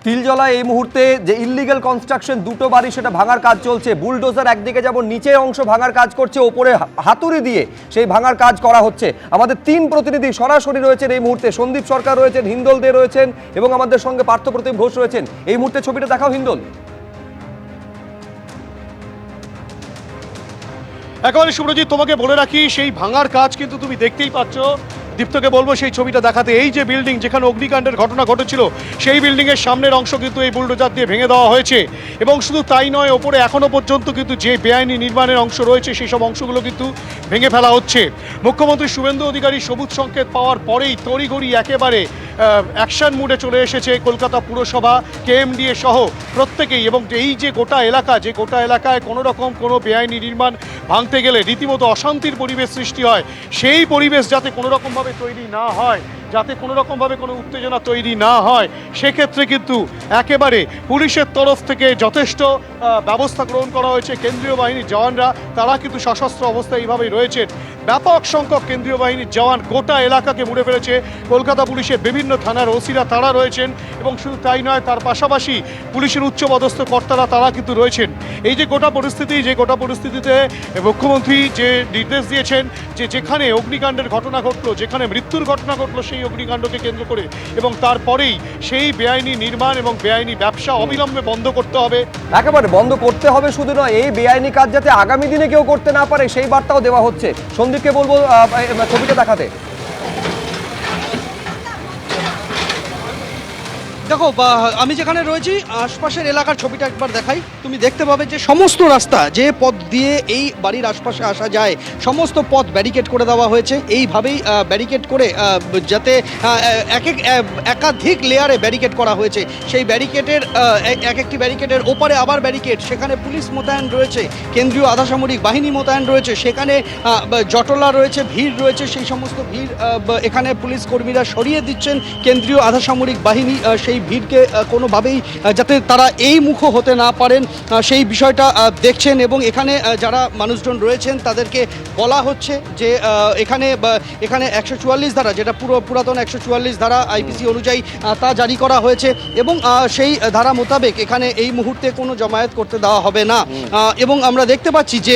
তিলজলা এই মুহূর্তে যে ইল্লিগাল কনস্ট্রাকশন দুটো বাড়ি সেটা ভাঙার কাজ চলছে। বুলডোজার একদিকে যেমন নিচের অংশ ভাঙার কাজ করছে, ওপরে হাতুড়ি দিয়ে সেই ভাঙার কাজ করা হচ্ছে। আমাদের তিন প্রতিনিধি সরাসরি রয়েছেন এই মুহূর্তে। সন্দীপ সরকার রয়েছেন, হিন্দল দে রয়েছেন এবং আমাদের সঙ্গে পার্থপ্রতিম ঘোষ রয়েছেন। এই মুহূর্তে ছবিটা দেখাও হিন্দল। একেবারে সুব্রজিৎ, তোমাকে বলে রাখি সেই ভাঙার কাজ কিন্তু তুমি দেখতেই পাচ্ছ। দীপ্তকে বলবো সেই ছবিটা দেখাতে। এই যে বিল্ডিং যেখানে অগ্নিকাণ্ডের ঘটনা ঘটেছিল সেই বিল্ডিংয়ের সামনের অংশ কিন্তু এই বুলডোজার দিয়ে ভেঙে দেওয়া হয়েছে। এবং শুধু তাই নয়, ওপরে এখনও পর্যন্ত কিন্তু যে বেআইনি নির্মাণের অংশ রয়েছে সেই সব অংশগুলো কিন্তু ভেঙে ফেলা হচ্ছে। মুখ্যমন্ত্রী শুভেন্দু অধিকারী সবুজ সংকেত পাওয়ার পরেই তড়িঘড়ি একেবারে অ্যাকশন মুডে চলে এসেছে কলকাতা পুরসভা, কেএমডিএ সহ প্রত্যেকেই। এবং এই যে গোটা এলাকায় কোনো রকম কোনো বেআইনি নির্মাণ ভাঙতে গেলে রীতিমতো অশান্তির পরিবেশ সৃষ্টি হয়, সেই পরিবেশ যাতে কোনো রকমভাবে তৈরি না হয়, যাতে কোনো রকমভাবে কোনো উত্তেজনা তৈরি না হয়, সেক্ষেত্রে কিন্তু একেবারে পুলিশের তরফ থেকে যথেষ্ট ব্যবস্থা গ্রহণ করা হয়েছে। কেন্দ্রীয় বাহিনীর জওয়ানরা তারা কিন্তু সশস্ত্র অবস্থায় এইভাবেই রয়েছেন। ব্যাপক সংখ্যক কেন্দ্রীয় বাহিনীর জওয়ান গোটা এলাকাকে মুড়ে ফেলেছে। কলকাতা পুলিশের বিভিন্ন থানার ওসিরা তারা রয়েছেন এবং শুধু তাই নয়, তার পাশাপাশি পুলিশের উচ্চপদস্থ কর্তারা তারা কিন্তু রয়েছেন। এই যে গোটা পরিস্থিতিতে মুখ্যমন্ত্রী যে নির্দেশ দিয়েছেন যে যেখানে অগ্নিকাণ্ডের ঘটনা ঘটলো, যেখানে মৃত্যুর ঘটনা ঘটলো সেই অগ্নিকাণ্ডকে কেন্দ্র করে, এবং তারপরেই সেই বেআইনি নির্মাণ এবং বেআইনি ব্যবসা অবিলম্বে বন্ধ করতে হবে। একেবারে বন্ধ করতে হবে শুধু নয়, এই বেআইনি কাজ যাতে আগামী দিনে কেউ করতে না পারে সেই বার্তাও দেওয়া হচ্ছে। সন্দীপকে বলবো ছবিটা দেখাতে। দেখো, আমি যেখানে রয়েছি আশপাশের এলাকার ছবিটা একবার দেখাই। তুমি দেখতে পাবে যে সমস্ত রাস্তা, যে পথ দিয়ে এই বাড়ির আশপাশে আসা যায়, সমস্ত পথ ব্যারিকেড করে দেওয়া হয়েছে। এইভাবেই ব্যারিকেড করে যাতে একাধিক লেয়ারে ব্যারিকেড করা হয়েছে। সেই ব্যারিকেডের এক একটি ব্যারিকেডের ওপারে আবার ব্যারিকেড, সেখানে পুলিশ মোতায়েন রয়েছে, কেন্দ্রীয় আধাসামরিক বাহিনী মোতায়েন রয়েছে, সেখানে জটলা রয়েছে, ভিড় রয়েছে। সেই সমস্ত ভিড় এখানে পুলিশ কর্মীরা সরিয়ে দিচ্ছেন। কেন্দ্রীয় আধাসামরিক বাহিনী সেই ভিড়কে কোনোভাবেই যাতে তারা এই মুখো হতে না পারেন সেই বিষয়টা দেখছেন। এবং এখানে যারা মানুষজন রয়েছেন তাদেরকে বলা হচ্ছে যে এখানে 144 ধারা, যেটা পুরাতন 144 ধারা আইপিসি অনুযায়ী তা জারি করা হয়েছে এবং সেই ধারা মোতাবেক এখানে এই মুহূর্তে কোনো জমায়েত করতে দেওয়া হবে না। এবং আমরা দেখতে পাচ্ছি যে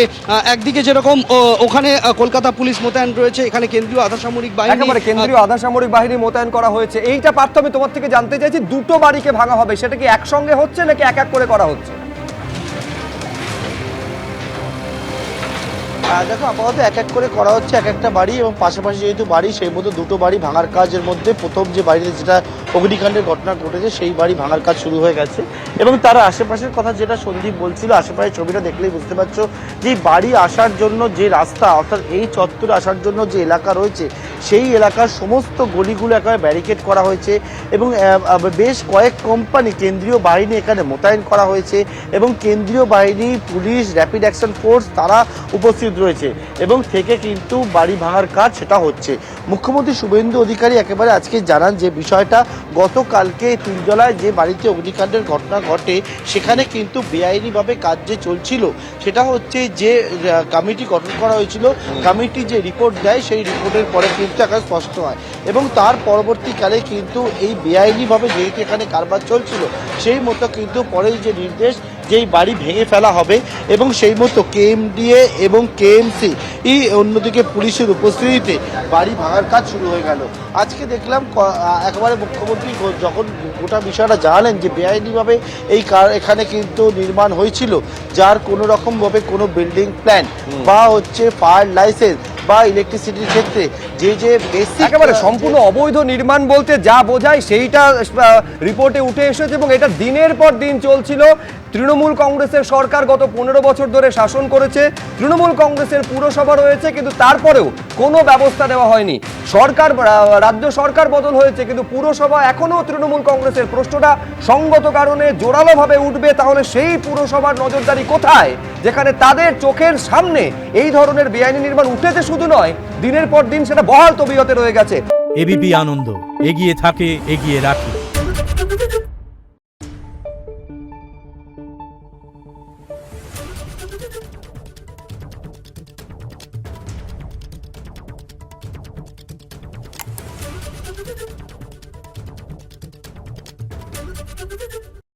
একদিকে যেরকম ওখানে কলকাতা পুলিশ মোতায়েন রয়েছে, এখানে কেন্দ্রীয় আধাসামরিক বাহিনী মোতায়েন করা হয়েছে। এইটা পার্থ, আমি তোমার থেকে জানতে চাইছি, দুটো বাড়িকে ভাঙা হবে, সেটা কি একসঙ্গে হচ্ছে নাকি এক এক করে করা হচ্ছে? দেখো, আপাতত এক এক করে করা হচ্ছে এক একটা বাড়ি, এবং পাশাপাশি যেহেতু বাড়ি সেই মধ্যে দুটো বাড়ি ভাঙার কাজের মধ্যে প্রথম যে বাড়িতে যেটা অগ্নিকাণ্ডের ঘটনা ঘটেছে সেই বাড়ি ভাঙার কাজ শুরু হয়ে গেছে। এবং তার আশেপাশের কথা যেটা সন্দীপ বলছিল, আশেপাশের ছবিটা দেখলেই বুঝতে পারছো যে বাড়ি আসার জন্য যে রাস্তা, অর্থাৎ এই চত্বরে আসার জন্য যে এলাকা রয়েছে সেই এলাকার সমস্ত গলিগুলো একেবারে ব্যারিকেড করা হয়েছে। এবং বেশ কয়েক কোম্পানি কেন্দ্রীয় বাহিনী এখানে মোতায়েন করা হয়েছে এবং কেন্দ্রীয় বাহিনী, পুলিশ, র্যাপিড অ্যাকশন ফোর্স তারা উপস্থিত রয়েছে এবং থেকে কিন্তু বাড়ি ভাঙার কাজ সেটা হচ্ছে। মুখ্যমন্ত্রী শুভেন্দু অধিকারী একেবারে আজকে জানান যে বিষয়টা গতকালকে তিলজলায় যে বাড়িতে অগ্নিকাণ্ডের ঘটনা ঘটে সেখানে কিন্তু বেআইনিভাবে কাজ যে চলছিল, সেটা হচ্ছে যে কমিটি গঠন করা হয়েছিল, কমিটি যে রিপোর্ট দেয় সেই রিপোর্টের পরে কিন্তু এখানে স্পষ্ট হয়। এবং তার পরবর্তীকালে কিন্তু এই বেআইনিভাবে যেহেতু এখানে কারবার চলছিল সেই মতো কিন্তু পরে যে নির্দেশ যেই বাড়ি ভেঙে ফেলা হবে এবং সেই মতো কেএমডিএ এবং কেএমসি অন্যদিকে পুলিশের উপস্থিতিতে বাড়ি ভাঙার কাজ শুরু হয়ে গেল। আজকে দেখলাম একেবারে মুখ্যমন্ত্রী যখন গোটা বিষয়টা জানালেন যে বেআইনিভাবে এখানে কিন্তু নির্মাণ হয়েছিল, যার কোনো রকমভাবে কোনো বিল্ডিং প্ল্যান বা হচ্ছে ফায়ার লাইসেন্স বা ইলেকট্রিসিটির ক্ষেত্রে যে বেসিক একেবারে সম্পূর্ণ অবৈধ নির্মাণ বলতে যা বোঝায় সেইটা রিপোর্টে উঠে এসেছে এবং এটা দিনের পর দিন চলছিল। তৃণমূল কংগ্রেসের সরকার গত 15 বছর ধরে শাসন করেছে, তৃণমূল কংগ্রেসের পুরসভা রয়েছে, কিন্তু তারপরেও কোনো ব্যবস্থা নেওয়া হয়নি। রাজ্য সরকার বদল হয়েছে কিন্তু পুরসভা এখনও তৃণমূল কংগ্রেসের। প্রশ্নটা সঙ্গত কারণে জোরালোভাবে উঠবে, তাহলে সেই পুরসভার নজরদারি কোথায় যেখানে তাদের চোখের সামনে এই ধরনের বেআইনি নির্মাণ উঠেছে? শুধু নয়, দিনের পর দিন সেটা বহাল তবিয়তে রয়ে গেছে। এবিপি আনন্দ, এগিয়ে থাকে, এগিয়ে রাখে।